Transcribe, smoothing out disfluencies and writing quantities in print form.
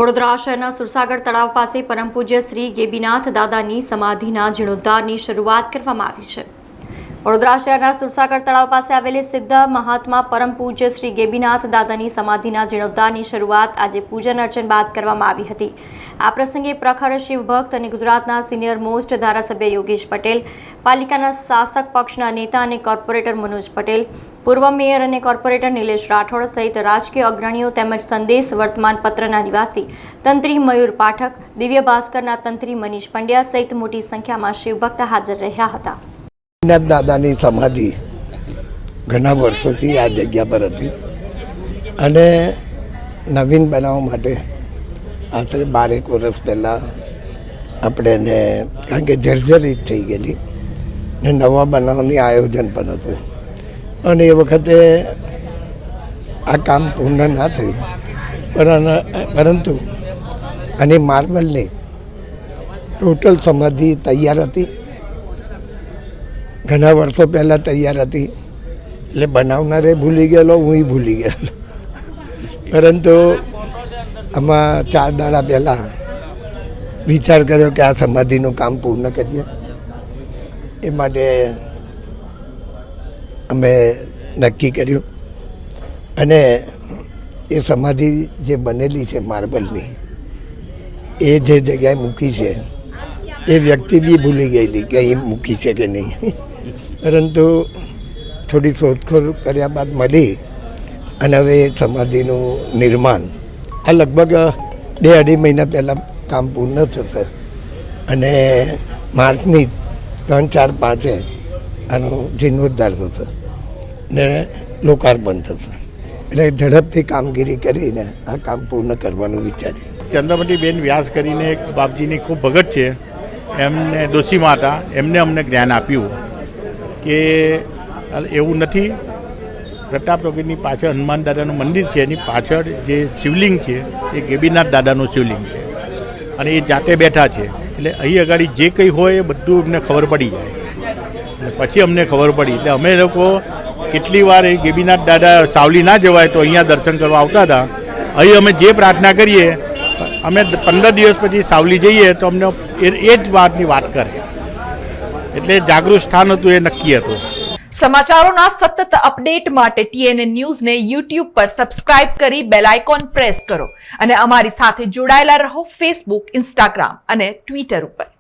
વડોદરા શહેરના સુરસાગર તળાવ પાસે પરમ પૂજ્ય શ્રી ગેબીનાથ દાદાની સમાધિના જીર્ણોદ્ધારની શરૂઆત કરવામાં આવી છે। વડોદરા શહેરના સુરસાગર તળાવ પાસે આવેલી સિદ્ધ મહાત્મા પરમ પૂજ્ય શ્રી ગેબીનાથ દાદાની સમાધિના જીર્ણોદ્ધારની શરૂઆત આજે પૂજન અર્ચન બાદ કરવામાં આવી હતી। આ પ્રસંગે પ્રખર શિવભક્ત અને ગુજરાતના સિનિયર મોસ્ટ ધારાસભ્ય યોગેશ પટેલ, પાલિકાના શાસક પક્ષના નેતા અને કોર્પોરેટર મનોજ પટેલ, પૂર્વ મેયર અને કોર્પોરેટર નિલેશ રાઠોડ સહિત રાજકીય અગ્રણીઓ તેમજ સંદેશ વર્તમાન પત્રના નિવાસી તંત્રી મયુર પાઠક, દિવ્ય ભાસ્કરના તંત્રી મનીષ પંડ્યા સહિત મોટી સંખ્યામાં શિવભક્ત હાજર રહ્યા હતા। દાદાની સમાધિ ઘણા વર્ષોથી આ જગ્યા પર હતી અને નવીન બનાવવા માટે આશરે 12 વર્ષ પહેલાં આપણે એને, કારણ કે જર્જરિત થઈ ગયેલી ને નવા બનાવવાની આયોજન પણ હતું અને એ વખતે આ કામ પૂર્ણ ના થયું, પરંતુ અને માર્બલની ટોટલ સમાધિ તૈયાર હતી, ઘણા વર્ષો પહેલાં તૈયાર હતી, એટલે બનાવનારે ભૂલી ગયેલો, હું ભૂલી ગયેલો, પરંતુ આમાં 4 દાડા પહેલાં વિચાર કર્યો કે આ સમાધિનું કામ પૂર્ણ કરીએ। એ માટે અમે નક્કી કર્યું અને એ સમાધિ જે બનેલી છે માર્બલની, એ જે જગ્યાએ મૂકી છે એ વ્યક્તિ બી ભૂલી ગયેલી કે અહીં મૂકી છે કે નહીં, પરંતુ થોડી શોધખોળ કર્યા બાદ મળી અને હવે એ સમાધિનું નિર્માણ આ લગભગ 2-2.5 મહિના પહેલાં કામ પૂર્ણ થશે અને માર્ચની 3, 4, 5 આનો જીર્ણોદ્ધાર થશે ને લોકાર્પણ થશે, એટલે ઝડપથી કામગીરી કરીને આ કામ પૂર્ણ કરવાનું વિચાર્યું। ચંદ્રમતીબેન વ્યાસ કરીને એક બાપજીની ખૂબ ભગત છે, એમને ડોશીમાં હતા, એમને અમને જ્ઞાન આપ્યું કે એવું નથી, પ્રતાપનગરની પાછળ હનુમાન દાદાનું મંદિર છે, એની પાછળ જે શિવલિંગ છે એ ગેબીનાથ દાદાનું શિવલિંગ છે અને એ જાતે બેઠા છે, એટલે અહીં આગળ જે કંઈ હોય એ બધું અમને ખબર પડી જાય। અને પછી અમને ખબર પડી એટલે અમે લોકો કેટલી વાર એ ગેબીનાથ દાદા સાવલી ના જવાય તો અહીંયા દર્શન કરવા આવતા હતા। અહીં અમે જે પ્રાર્થના કરીએ, અમે 15 દિવસ પછી સાવલી જઈએ તો અમને એ જ વાતની વાત કરે, એટલે જાગૃત સ્થાન હતું, એ નક્કી હતું। સમાચારોના સતત અપડેટ માટે TNN ન્યૂઝને YouTube પર સબસ્ક્રાઇબ કરી બેલ આઇકોન પ્રેસ કરો અને અમારી સાથે જોડાયેલા રહો Facebook, Instagram અને Twitter ઉપર।